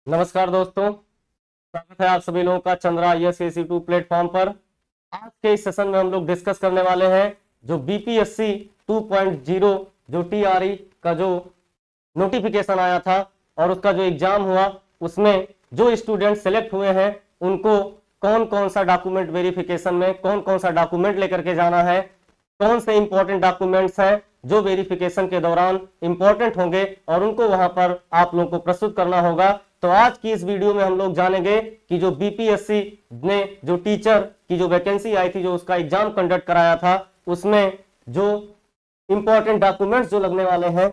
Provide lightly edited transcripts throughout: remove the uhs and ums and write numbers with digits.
नमस्कार दोस्तों, स्वागत है आप सभी लोगों का चंद्रा IAS-AC2 प्लेटफॉर्म पर। आज के इस सेशन में हम लोग डिस्कस करने वाले हैं जो BPSC 2.0 जो TRE का जो नोटिफिकेशन आया था और उसका जो एग्जाम हुआ उसमें जो स्टूडेंट सेलेक्ट हुए हैं उनको कौन कौन सा डॉक्यूमेंट वेरिफिकेशन में कौन कौन सा डॉक्यूमेंट लेकर के जाना है, कौन से इंपॉर्टेंट डॉक्यूमेंट्स हैं जो वेरिफिकेशन के दौरान इंपॉर्टेंट होंगे और उनको वहां पर आप लोगों को प्रस्तुत करना होगा। तो आज की इस वीडियो में हम लोग जानेंगे कि जो BPSC ने जो टीचर की जो वैकेंसी आई थी, जो उसका एग्जाम कंडक्ट कराया था, उसमें जो इंपॉर्टेंट डॉक्यूमेंट्स जो लगने वाले हैं,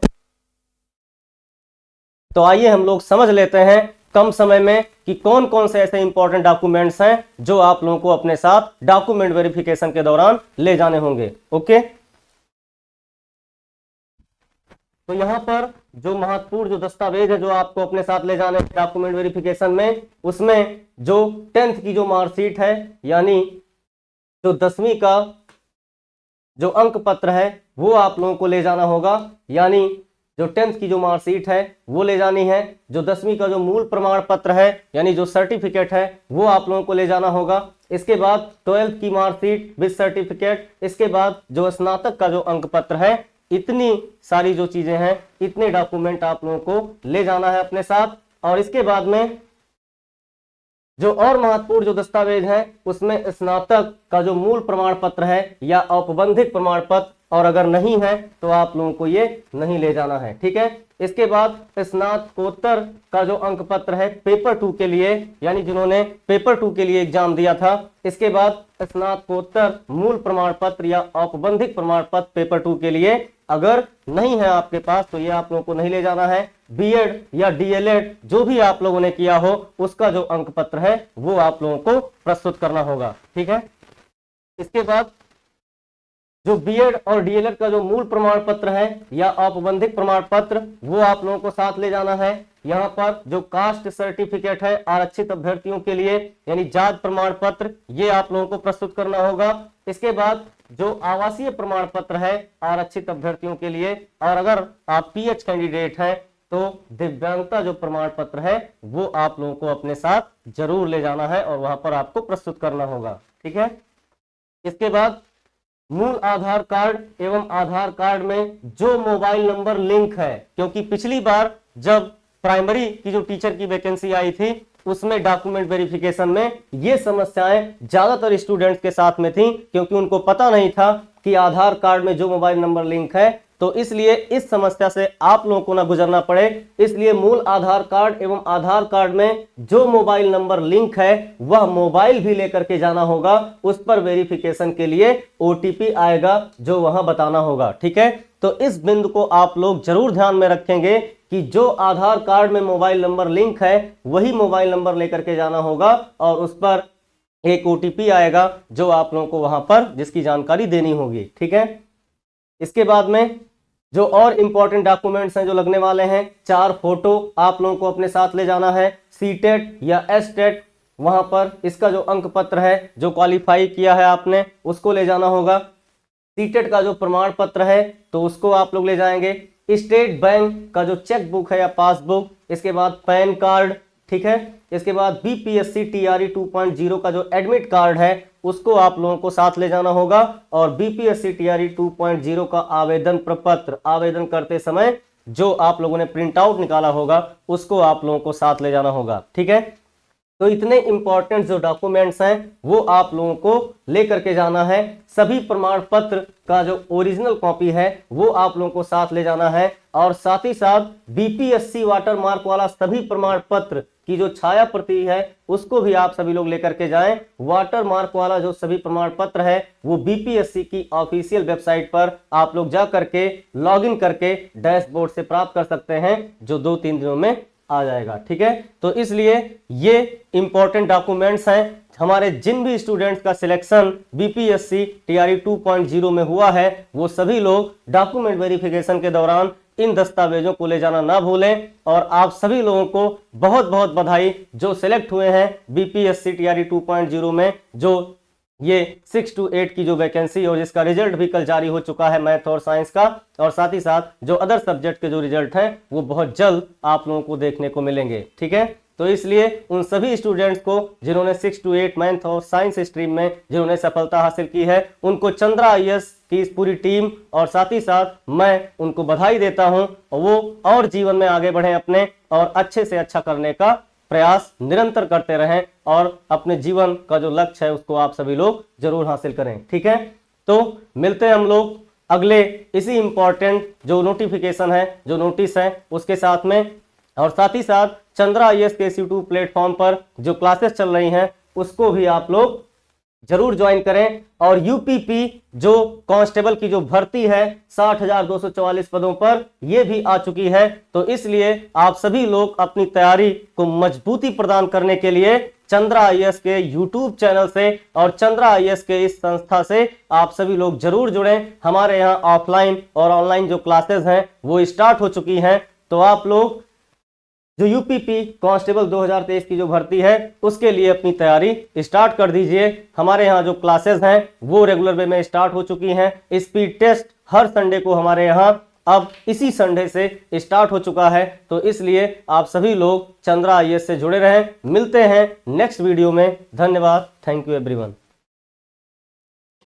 तो आइए हम लोग समझ लेते हैं कम समय में कि कौन कौन से ऐसे इंपॉर्टेंट डॉक्यूमेंट्स हैं जो आप लोगों को अपने साथ डॉक्यूमेंट वेरिफिकेशन के दौरान ले जाने होंगे। ओके, तो यहाँ पर जो महत्वपूर्ण जो दस्तावेज है जो आपको अपने साथ ले जाने डॉक्यूमेंट वेरिफिकेशन में, उसमें जो 10th की जो मार्कशीट है यानी जो 10वीं का जो अंक पत्र है वो आप लोगों को ले जाना होगा, यानी जो 10th की जो मार्कशीट है वो ले जानी है। जो 10वीं का जो मूल प्रमाण पत्र है यानी जो सर्टिफिकेट है वो आप लोगों को ले जाना होगा। इसके बाद 12th की मार्कशीट विद सर्टिफिकेट, इसके बाद जो स्नातक का जो अंक पत्र है, इतनी सारी जो चीजें हैं, इतने डॉक्यूमेंट आप लोगों को ले जाना है अपने साथ। और इसके बाद में जो और महत्वपूर्ण जो दस्तावेज है उसमें स्नातक का जो मूल प्रमाण पत्र है या औपबंधिक प्रमाण पत्र, और अगर नहीं है तो आप लोगों को ये नहीं ले जाना है, ठीक है। इसके बाद स्नातकोत्तर का जो अंक पत्र है पेपर 2 के लिए, यानी जिन्होंने पेपर 2 के लिए एग्जाम दिया था। इसके बाद स्नातकोत्तर मूल प्रमाण पत्र या औपबंधिक प्रमाण पत्र पेपर 2 के लिए अगर नहीं है आपके पास तो ये आप लोगों को नहीं ले जाना है। बीएड या DLED जो भी आप लोगों ने किया हो उसका जो अंक पत्र है वो आप लोगों को प्रस्तुत करना होगा, ठीक है। इसके बाद जो बीएड और DLED का जो मूल प्रमाण पत्र है या औपबंधिक प्रमाण पत्र वो आप लोगों को साथ ले जाना है। यहाँ पर जो कास्ट सर्टिफिकेट है आरक्षित अभ्यर्थियों के लिए यानी जात प्रमाण पत्र, ये आप लोगों को प्रस्तुत करना होगा। इसके बाद जो आवासीय प्रमाण पत्र है आरक्षित अभ्यर्थियों के लिए, और अगर आप PH कैंडिडेट हैं तो दिव्यांगता जो प्रमाण पत्र है वो आप लोगों को अपने साथ जरूर ले जाना है और वहां पर आपको प्रस्तुत करना होगा, ठीक है। इसके बाद मूल आधार कार्ड एवं आधार कार्ड में जो मोबाइल नंबर लिंक है, क्योंकि पिछली बार जब प्राइमरी की जो टीचर की वैकेंसी आई थी उसमें डॉक्यूमेंट वेरिफिकेशन में ये समस्याएं ज्यादातर स्टूडेंट्स के साथ में थी, क्योंकि उनको पता नहीं था कि आधार कार्ड में जो मोबाइल नंबर लिंक है, तो इसलिए इस समस्या से आप लोगों को ना गुजरना पड़े, इसलिए मूल आधार कार्ड एवं आधार कार्ड में जो मोबाइल नंबर लिंक है वह मोबाइल भी लेकर के जाना होगा। उस पर वेरिफिकेशन के लिए OTP आएगा जो वहां बताना होगा, ठीक है। तो इस बिंदु को आप लोग जरूर ध्यान में रखेंगे कि जो आधार कार्ड में मोबाइल नंबर लिंक है वही मोबाइल नंबर लेकर के जाना होगा और उस पर एक OTP आएगा जो आप लोगों को वहां पर जिसकी जानकारी देनी होगी, ठीक है। इसके बाद में जो और इंपॉर्टेंट डॉक्यूमेंट्स हैं जो लगने वाले हैं, 4 फोटो आप लोगों को अपने साथ ले जाना है। CTET या STET वहां पर इसका जो अंक पत्र है जो क्वालिफाई किया है आपने उसको ले जाना होगा। CTET का जो प्रमाण पत्र है तो उसको आप लोग ले जाएंगे। स्टेट बैंक का जो चेक बुक है या पासबुक, इसके बाद पैन कार्ड, ठीक है। इसके बाद BPSC TRE 2.0 का जो एडमिट कार्ड है उसको आप लोगों को साथ ले जाना होगा, और BPSC TRE 2.0 का आवेदन प्रपत्र आवेदन करते समय जो आप लोगों ने प्रिंट आउट निकाला होगा उसको आप लोगों को साथ ले जाना होगा, ठीक है। तो इतने इंपॉर्टेंट जो डॉक्यूमेंट्स हैं वो आप लोगों को लेकर के जाना है। सभी प्रमाण पत्र का जो ओरिजिनल कॉपी है वो आप लोगों को साथ ले जाना है, और साथ ही साथ BPSC वाटर मार्क वाला सभी प्रमाण पत्र की जो छाया प्रति है उसको भी आप सभी लोग लेकर के जाएं। वाटर मार्क वाला जो सभी प्रमाण पत्र है वो BPSC की ऑफिशियल वेबसाइट पर आप लोग जा करके लॉगिन करके डैशबोर्ड से प्राप्त कर सकते हैं, जो 2-3 दिनों में आ जाएगा, ठीक है। तो इसलिए ये इंपॉर्टेंट डॉक्यूमेंट्स हैं। हमारे जिन भी स्टूडेंट्स का सिलेक्शन BPSC TRE 2.0 में हुआ है वो सभी लोग डॉक्यूमेंट वेरिफिकेशन के दौरान इन दस्तावेजों को ले जाना ना भूलें। और आप सभी लोगों को बहुत बहुत बधाई जो सिलेक्ट हुए हैं BPSC TRE 2.0 में, जो ये 6 to 8 की जो वैकेंसी और जिसका रिजल्ट भी कल जारी हो चुका है मैथ और साइंस का, और साथ ही साथ जो अदर सब्जेक्ट के जो रिजल्ट हैं वो बहुत जल्द आप लोगों को देखने को मिलेंगे, ठीक है। तो इसलिए उन सभी स्टूडेंट्स को जिन्होंने 6 to 8 मैथ और साइंस स्ट्रीम में जिन्होंने सफलता हासिल की है, उनको चंद्रा आईएएस की इस पूरी टीम और साथ ही साथ मैं उनको बधाई देता हूं, और वो और जीवन में आगे बढ़ें अपने, और अच्छे से अच्छा करने का प्रयास निरंतर करते रहें, और अपने जीवन का जो लक्ष्य है उसको आप सभी लोग जरूर हासिल करें। ठीक है, तो मिलते हैं हम लोग अगले इसी इंपॉर्टेंट जो नोटिफिकेशन है, जो नोटिस है उसके साथ में, और साथ ही साथ चंद्रा आईएएस के यूट्यूब प्लेटफॉर्म पर जो क्लासेस चल रही हैं उसको भी आप लोग जरूर ज्वाइन करें। और यूपीपी जो कांस्टेबल की जो भर्ती है 60,244 पदों पर, यह भी आ चुकी है। तो इसलिए आप सभी लोग अपनी तैयारी को मजबूती प्रदान करने के लिए चंद्रा आईएएस के यूट्यूब चैनल से और चंद्रा आईएएस के इस संस्था से आप सभी लोग जरूर जुड़ें। हमारे यहाँ ऑफलाइन और ऑनलाइन जो क्लासेस हैं वो स्टार्ट हो चुकी हैं। तो आप लोग जो यूपीपी कांस्टेबल 2023 की जो भर्ती है उसके लिए अपनी तैयारी स्टार्ट कर दीजिए। हमारे यहाँ जो क्लासेस हैं वो रेगुलर वे में स्टार्ट हो चुकी हैं। स्पीड टेस्ट हर संडे को हमारे यहाँ अब इसी संडे से स्टार्ट हो चुका है। तो इसलिए आप सभी लोग चंद्रा आईएएस से जुड़े रहें। मिलते हैं नेक्स्ट वीडियो में। धन्यवाद। Thank you everyone.